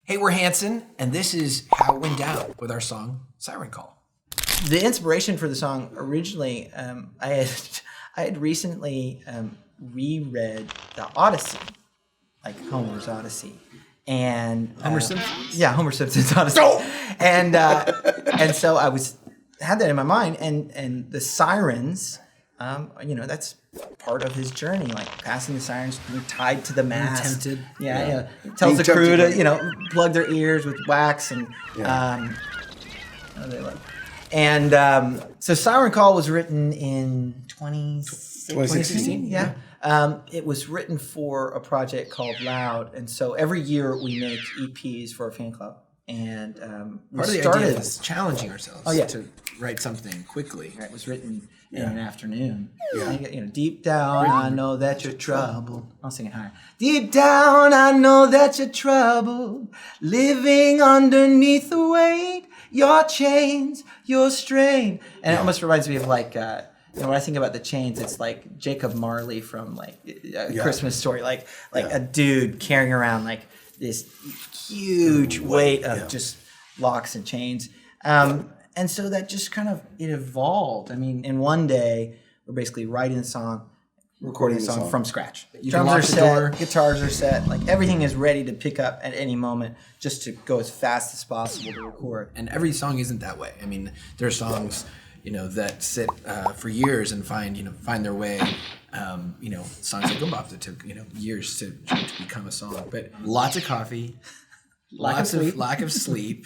Hey, we're Hanson, and this is how it went down with our song Siren Call. The inspiration for the song originally, I had recently reread the Odyssey, like Homer's Odyssey, and Homer Simpson. Yeah, Homer Simpson's Odyssey, and so I had that in my mind, and the sirens, that's part of his journey, like passing the sirens, being tied to the mast. Tempted. Yeah. He tells the crew to plug their ears with wax and so Siren Call was written in 2016. Yeah. It was written for a project called Loud, and so every year we make EPs for our fan club. And part of the idea is challenging ourselves to write something quickly. Right, it was written in an afternoon. Yeah. Deep down, I know that you're troubled. I'll sing it higher. Deep down, I know that you're troubled, living underneath the weight, your chains, your strain. And it almost reminds me of when I think about the chains, it's like Jacob Marley from a Christmas Story, a dude carrying around this huge weight of just locks and chains. And so that just kind of, it evolved. I mean, in one day, we're basically writing the song, recording the song from scratch. Drums are set, guitars are set, everything is ready to pick up at any moment just to go as fast as possible to record. And every song isn't that way. I mean, there are songs, that sit for years and find their way. Songs like Boom Bop that took, years to become a song. But lots of coffee, lack of sleep,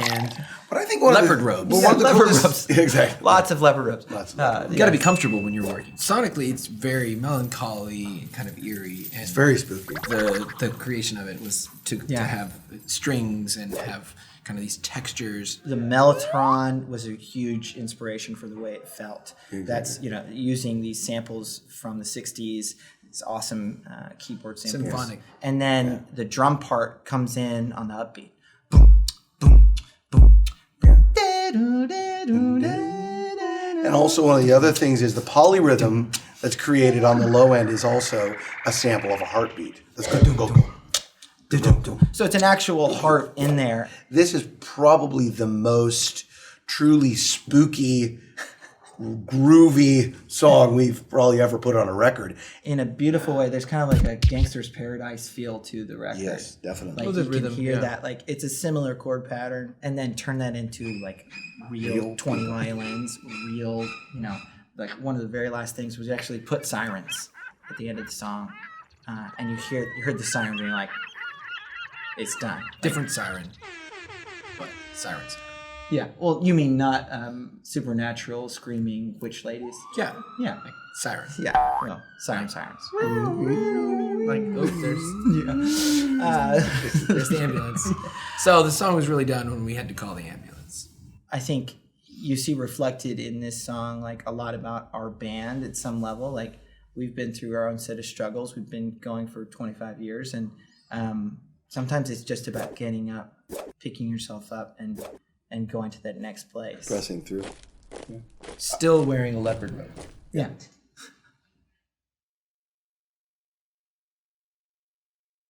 and but I think leopard robes. Well, one of the leopard coolest, robes. Exactly. Lots of leopard robes. You got to be comfortable when you're working. Sonically, it's very melancholy and kind of eerie. And it's very spooky. The creation of it was to have strings and have kind of these textures. The Mellotron was a huge inspiration for the way it felt. Exactly. That's, using these samples from the 60s, these awesome keyboard samples. Symphonic. And then the drum part comes in on the upbeat. And also one of the other things is the polyrhythm that's created on the low end is also a sample of a heartbeat. Let's go. So it's an actual heart in there. This is probably the most truly spooky, groovy song we've probably ever put on a record. In a beautiful way, there's kind of like a Gangster's Paradise feel to the record. Yes, definitely. You can hear that. It's a similar chord pattern, and then turn that into real 20 violins, real, one of the very last things was actually put sirens at the end of the song. And you heard the siren being like, it's done. Different siren, but sirens. Yeah. Well, you mean not supernatural screaming witch ladies? Yeah. Yeah. Sirens. Yeah. No. Sirens. There's the ambulance. So the song was really done when we had to call the ambulance. I think you see reflected in this song a lot about our band at some level. We've been through our own set of struggles. We've been going for 25 years, and sometimes it's just about getting up, picking yourself up, and going to that next place. Pressing through. Still wearing a leopard robe. Yeah.